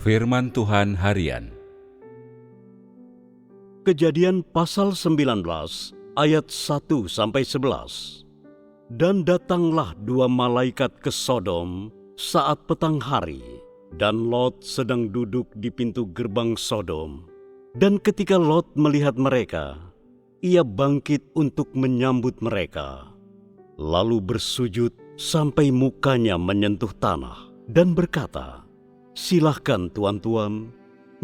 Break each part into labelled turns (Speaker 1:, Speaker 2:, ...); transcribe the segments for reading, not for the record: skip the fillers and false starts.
Speaker 1: Firman Tuhan Harian.
Speaker 2: Kejadian pasal 19 ayat 1-11. Dan datanglah dua malaikat ke Sodom saat petang hari, dan Lot sedang duduk di pintu gerbang Sodom. Dan ketika Lot melihat mereka, ia bangkit untuk menyambut mereka, lalu bersujud sampai mukanya menyentuh tanah dan berkata, "Silahkan tuan-tuan,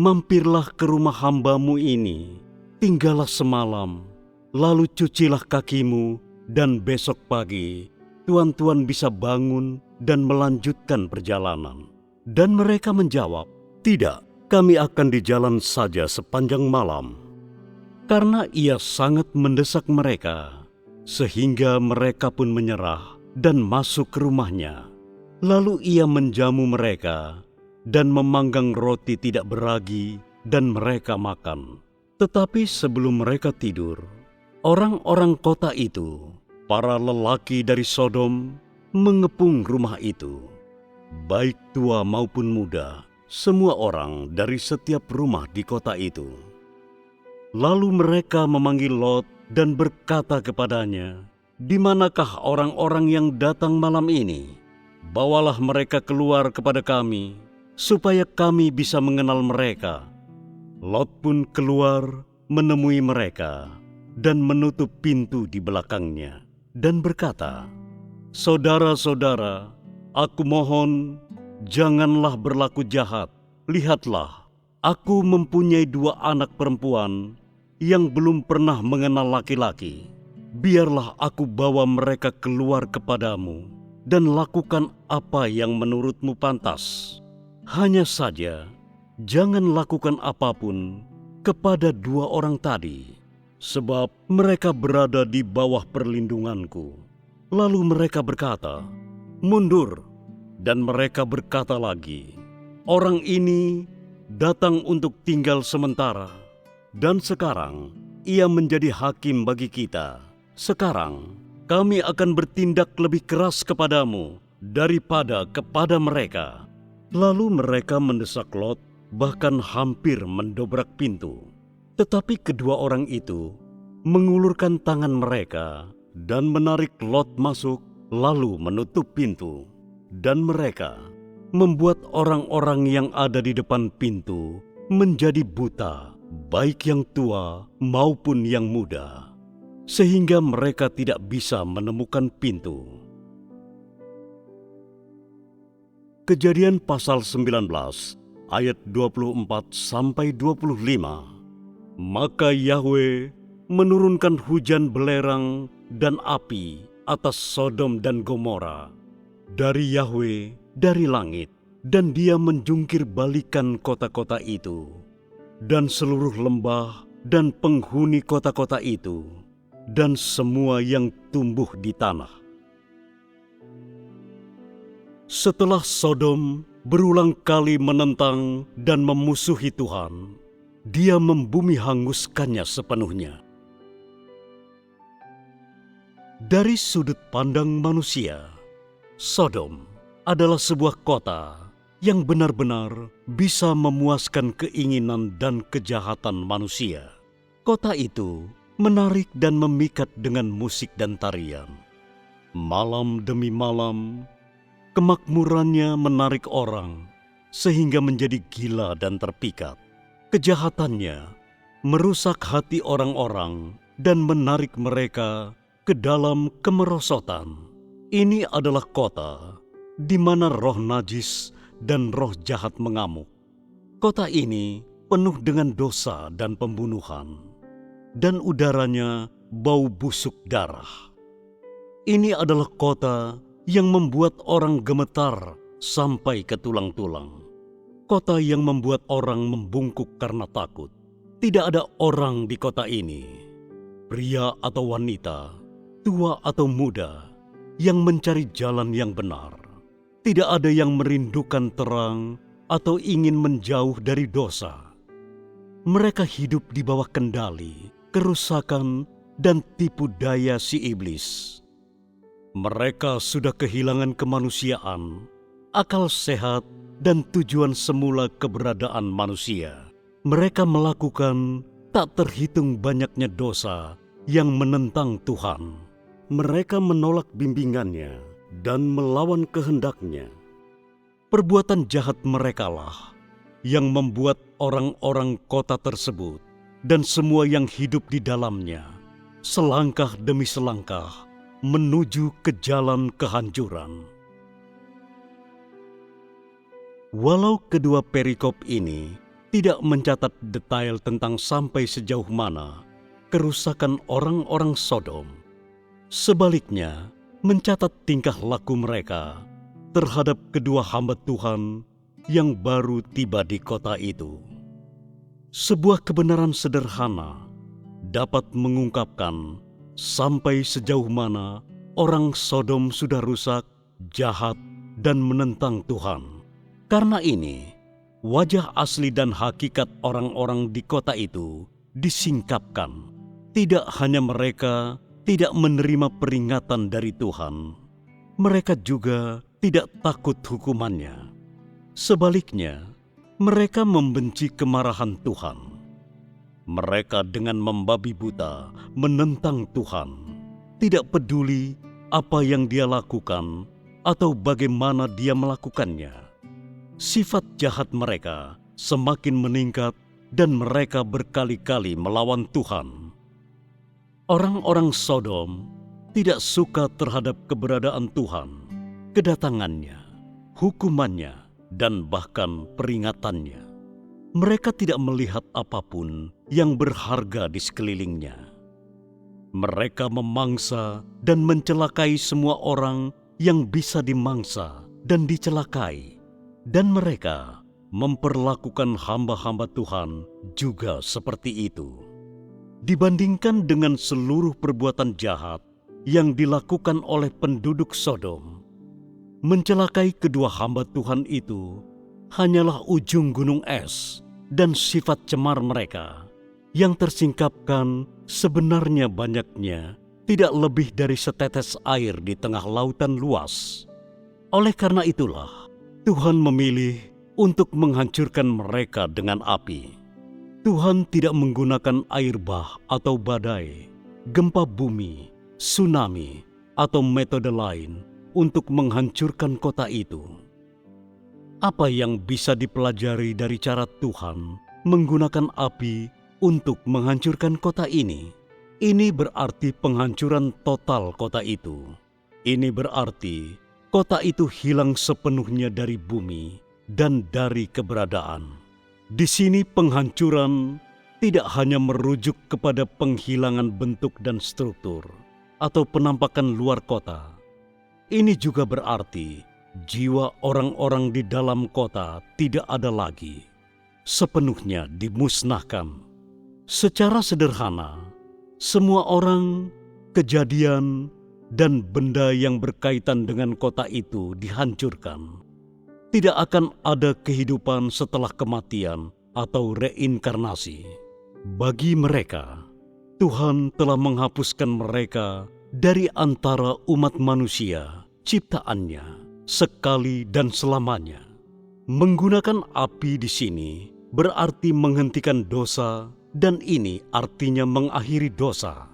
Speaker 2: mampirlah ke rumah hamba-Mu ini, tinggallah semalam, lalu cucilah kakimu, dan besok pagi tuan-tuan bisa bangun dan melanjutkan perjalanan." Dan mereka menjawab, "Tidak, kami akan di jalan saja sepanjang malam." Karena ia sangat mendesak mereka, sehingga mereka pun menyerah dan masuk ke rumahnya. Lalu ia menjamu mereka dan memanggang roti tidak beragi, dan mereka makan. Tetapi sebelum mereka tidur, orang-orang kota itu, para lelaki dari Sodom, mengepung rumah itu. Baik tua maupun muda, semua orang dari setiap rumah di kota itu. Lalu mereka memanggil Lot dan berkata kepadanya, "Di manakah orang-orang yang datang malam ini? Bawalah mereka keluar kepada kami, supaya kami bisa mengenal mereka." Lot pun keluar menemui mereka dan menutup pintu di belakangnya dan berkata, "Saudara-saudara, aku mohon, janganlah berlaku jahat. Lihatlah, aku mempunyai 2 anak perempuan yang belum pernah mengenal laki-laki. Biarlah aku bawa mereka keluar kepadamu dan lakukan apa yang menurutmu pantas. Hanya saja, jangan lakukan apapun kepada 2 orang tadi, sebab mereka berada di bawah perlindunganku." Lalu mereka berkata, "Mundur." Dan mereka berkata lagi, "Orang ini datang untuk tinggal sementara, dan sekarang ia menjadi hakim bagi kita. Sekarang kami akan bertindak lebih keras kepadamu daripada kepada mereka." Lalu mereka mendesak Lot, bahkan hampir mendobrak pintu. Tetapi kedua orang itu mengulurkan tangan mereka dan menarik Lot masuk, lalu menutup pintu. Dan mereka membuat orang-orang yang ada di depan pintu menjadi buta, baik yang tua maupun yang muda, sehingga mereka tidak bisa menemukan pintu. Kejadian pasal 19 ayat 24-25. Maka Yahwe menurunkan hujan belerang dan api atas Sodom dan Gomora dari Yahwe dari langit, dan Dia menjungkir balikan kota-kota itu dan seluruh lembah dan penghuni kota-kota itu dan semua yang tumbuh di tanah. Setelah Sodom berulang kali menentang dan memusuhi Tuhan, Dia membumi hanguskannya sepenuhnya. Dari sudut pandang manusia, Sodom adalah sebuah kota yang benar-benar bisa memuaskan keinginan dan kejahatan manusia. Kota itu menarik dan memikat dengan musik dan tarian. Malam demi malam, kemakmurannya menarik orang sehingga menjadi gila dan terpikat. Kejahatannya merusak hati orang-orang dan menarik mereka ke dalam kemerosotan. Ini adalah kota di mana roh najis dan roh jahat mengamuk. Kota ini penuh dengan dosa dan pembunuhan, dan udaranya bau busuk darah. Ini adalah kota yang membuat orang gemetar sampai ke tulang-tulang. Kota yang membuat orang membungkuk karena takut. Tidak ada orang di kota ini, pria atau wanita, tua atau muda, yang mencari jalan yang benar. Tidak ada yang merindukan terang atau ingin menjauh dari dosa. Mereka hidup di bawah kendali, kerusakan, dan tipu daya si iblis. Mereka sudah kehilangan kemanusiaan, akal sehat, dan tujuan semula keberadaan manusia. Mereka melakukan tak terhitung banyaknya dosa yang menentang Tuhan. Mereka menolak bimbingannya dan melawan kehendaknya. Perbuatan jahat merekalah yang membuat orang-orang kota tersebut dan semua yang hidup di dalamnya selangkah demi selangkah menuju ke jalan kehancuran. Walau kedua perikop ini tidak mencatat detail tentang sampai sejauh mana kerusakan orang-orang Sodom, sebaliknya mencatat tingkah laku mereka terhadap kedua hamba Tuhan yang baru tiba di kota itu. Sebuah kebenaran sederhana dapat mengungkapkan sampai sejauh mana orang Sodom sudah rusak, jahat, dan menentang Tuhan. Karena ini, wajah asli dan hakikat orang-orang di kota itu disingkapkan. Tidak hanya mereka tidak menerima peringatan dari Tuhan, mereka juga tidak takut hukumannya. Sebaliknya, mereka membenci kemarahan Tuhan. Mereka dengan membabi buta menentang Tuhan, tidak peduli apa yang Dia lakukan atau bagaimana Dia melakukannya. Sifat jahat mereka semakin meningkat dan mereka berkali-kali melawan Tuhan. Orang-orang Sodom tidak suka terhadap keberadaan Tuhan, kedatangannya, hukumannya, dan bahkan peringatannya. Mereka tidak melihat apapun yang berharga di sekelilingnya. Mereka memangsa dan mencelakai semua orang yang bisa dimangsa dan dicelakai. Dan mereka memperlakukan hamba-hamba Tuhan juga seperti itu. Dibandingkan dengan seluruh perbuatan jahat yang dilakukan oleh penduduk Sodom, mencelakai kedua hamba Tuhan itu hanyalah ujung gunung es dan sifat cemar mereka yang tersingkapkan sebenarnya banyaknya tidak lebih dari setetes air di tengah lautan luas. Oleh karena itulah, Tuhan memilih untuk menghancurkan mereka dengan api. Tuhan tidak menggunakan air bah atau badai, gempa bumi, tsunami, atau metode lain untuk menghancurkan kota itu. Apa yang bisa dipelajari dari cara Tuhan menggunakan api untuk menghancurkan kota ini? Ini berarti penghancuran total kota itu. Ini berarti kota itu hilang sepenuhnya dari bumi dan dari keberadaan. Di sini penghancuran tidak hanya merujuk kepada penghilangan bentuk dan struktur atau penampakan luar kota. Ini juga berarti jiwa orang-orang di dalam kota tidak ada lagi, sepenuhnya dimusnahkan. Secara sederhana, semua orang, kejadian, dan benda yang berkaitan dengan kota itu dihancurkan. Tidak akan ada kehidupan setelah kematian atau reinkarnasi. Bagi mereka, Tuhan telah menghapuskan mereka dari antara umat manusia, ciptaannya, sekali dan selamanya. Menggunakan api di sini berarti menghentikan dosa, dan ini artinya mengakhiri dosa.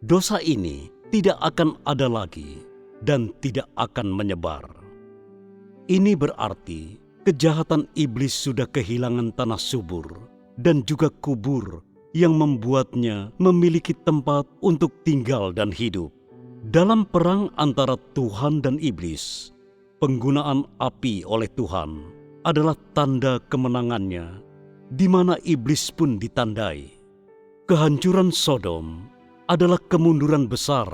Speaker 2: Dosa ini tidak akan ada lagi dan tidak akan menyebar. Ini berarti kejahatan iblis sudah kehilangan tanah subur dan juga kubur yang membuatnya memiliki tempat untuk tinggal dan hidup. Dalam perang antara Tuhan dan iblis, penggunaan api oleh Tuhan adalah tanda kemenangannya, di mana iblis pun ditandai. Kehancuran Sodom adalah kemunduran besar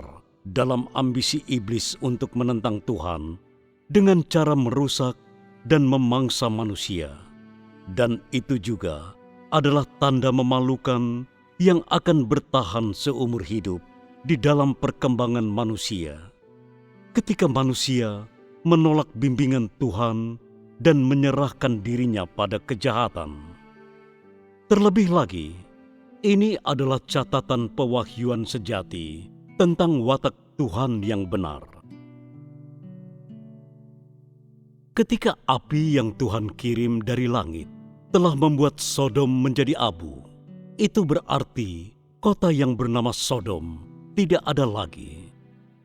Speaker 2: dalam ambisi iblis untuk menentang Tuhan dengan cara merusak dan memangsa manusia. Dan itu juga adalah tanda memalukan yang akan bertahan seumur hidup di dalam perkembangan manusia. Ketika manusia menolak bimbingan Tuhan dan menyerahkan dirinya pada kejahatan. Terlebih lagi, ini adalah catatan pewahyuan sejati tentang watak Tuhan yang benar. Ketika api yang Tuhan kirim dari langit telah membuat Sodom menjadi abu, itu berarti kota yang bernama Sodom tidak ada lagi.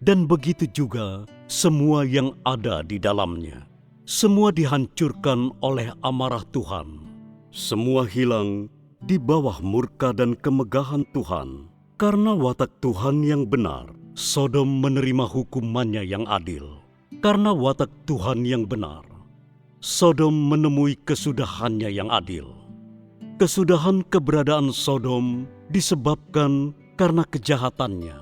Speaker 2: Dan begitu juga semua yang ada di dalamnya. Semua dihancurkan oleh amarah Tuhan. Semua hilang di bawah murka dan kemegahan Tuhan. Karena watak Tuhan yang benar, Sodom menerima hukumannya yang adil. Karena watak Tuhan yang benar, Sodom menemui kesudahannya yang adil. Kesudahan keberadaan Sodom disebabkan karena kejahatannya.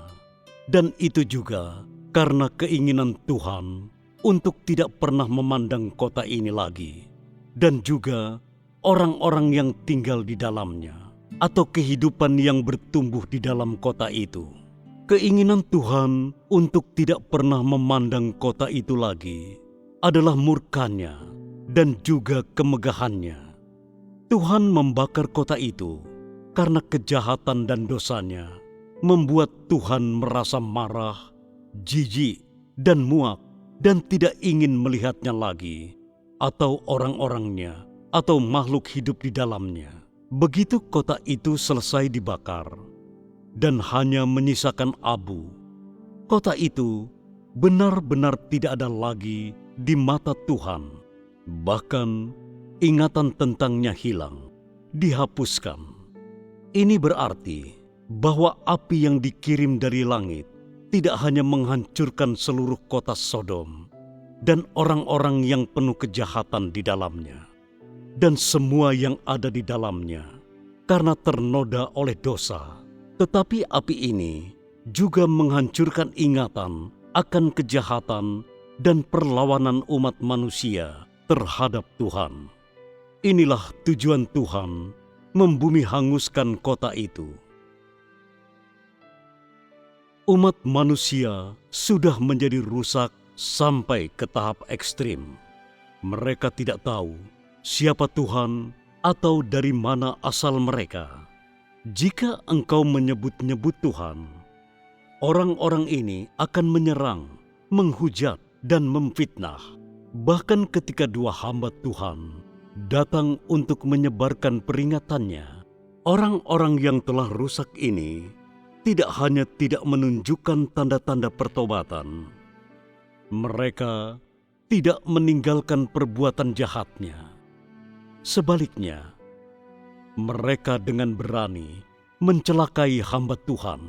Speaker 2: Dan itu juga karena keinginan Tuhan untuk tidak pernah memandang kota ini lagi. Dan juga orang-orang yang tinggal di dalamnya, atau kehidupan yang bertumbuh di dalam kota itu. Keinginan Tuhan untuk tidak pernah memandang kota itu lagi adalah murkanya dan juga kemegahannya. Tuhan membakar kota itu karena kejahatan dan dosanya membuat Tuhan merasa marah, jijik, dan muak, dan tidak ingin melihatnya lagi, atau orang-orangnya, atau makhluk hidup di dalamnya. Begitu kota itu selesai dibakar dan hanya menyisakan abu, kota itu benar-benar tidak ada lagi di mata Tuhan. Bahkan ingatan tentangnya hilang, dihapuskan. Ini berarti bahwa api yang dikirim dari langit tidak hanya menghancurkan seluruh kota Sodom dan orang-orang yang penuh kejahatan di dalamnya, dan semua yang ada di dalamnya karena ternoda oleh dosa. Tetapi api ini juga menghancurkan ingatan akan kejahatan dan perlawanan umat manusia terhadap Tuhan. Inilah tujuan Tuhan membumi hanguskan kota itu. Umat manusia sudah menjadi rusak sampai ke tahap ekstrim. Mereka tidak tahu siapa Tuhan atau dari mana asal mereka. Jika engkau menyebut-nyebut Tuhan, orang-orang ini akan menyerang, menghujat, dan memfitnah. Bahkan ketika dua hamba Tuhan datang untuk menyebarkan peringatannya, orang-orang yang telah rusak ini tidak hanya tidak menunjukkan tanda-tanda pertobatan, mereka tidak meninggalkan perbuatan jahatnya. Sebaliknya, mereka dengan berani mencelakai hamba Tuhan.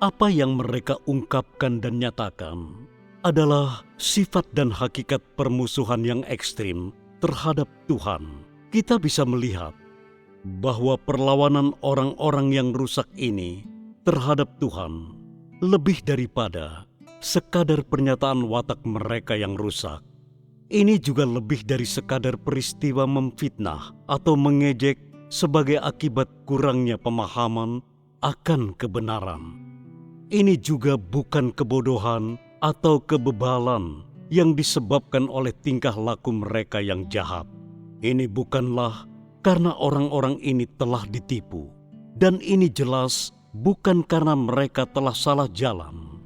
Speaker 2: Apa yang mereka ungkapkan dan nyatakan adalah sifat dan hakikat permusuhan yang ekstrim terhadap Tuhan. Kita bisa melihat bahwa perlawanan orang-orang yang rusak ini terhadap Tuhan lebih daripada sekadar pernyataan watak mereka yang rusak. Ini juga lebih dari sekadar peristiwa memfitnah atau mengejek sebagai akibat kurangnya pemahaman akan kebenaran. Ini juga bukan kebodohan atau kebebalan yang disebabkan oleh tingkah laku mereka yang jahat. Ini bukanlah karena orang-orang ini telah ditipu. Dan ini jelas bukan karena mereka telah salah jalan.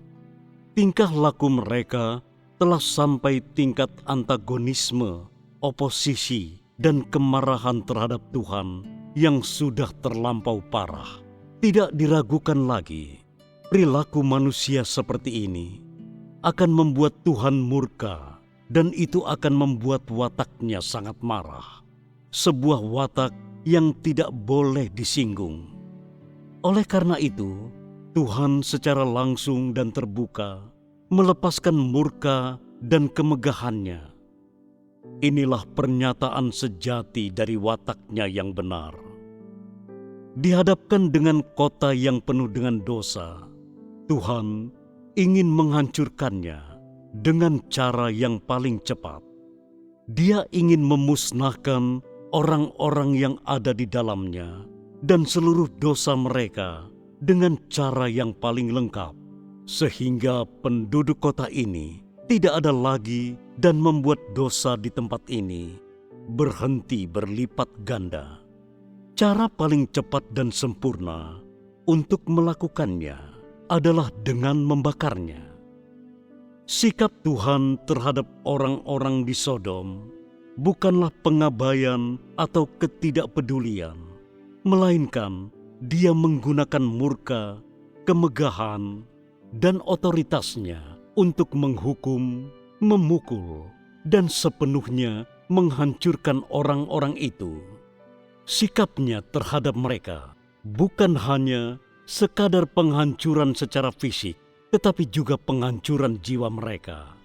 Speaker 2: Tingkah laku mereka telah sampai tingkat antagonisme, oposisi, dan kemarahan terhadap Tuhan yang sudah terlampau parah. Tidak diragukan lagi, perilaku manusia seperti ini akan membuat Tuhan murka, dan itu akan membuat wataknya sangat marah. Sebuah watak yang tidak boleh disinggung. Oleh karena itu, Tuhan secara langsung dan terbuka melepaskan murka dan kemegahannya. Inilah pernyataan sejati dari wataknya yang benar. Dihadapkan dengan kota yang penuh dengan dosa, Tuhan ingin menghancurkannya dengan cara yang paling cepat. Dia ingin memusnahkan orang-orang yang ada di dalamnya dan seluruh dosa mereka dengan cara yang paling lengkap, sehingga penduduk kota ini tidak ada lagi dan membuat dosa di tempat ini berhenti berlipat ganda. Cara paling cepat dan sempurna untuk melakukannya adalah dengan membakarnya. Sikap Tuhan terhadap orang-orang di Sodom bukanlah pengabaian atau ketidakpedulian, melainkan Dia menggunakan murka, kemegahan, dan otoritasnya untuk menghukum, memukul, dan sepenuhnya menghancurkan orang-orang itu. Sikapnya terhadap mereka bukan hanya sekadar penghancuran secara fisik, tetapi juga penghancuran jiwa mereka,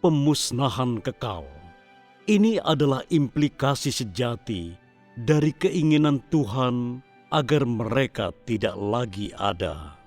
Speaker 2: pemusnahan kekal. Ini adalah implikasi sejati dari keinginan Tuhan agar mereka tidak lagi ada.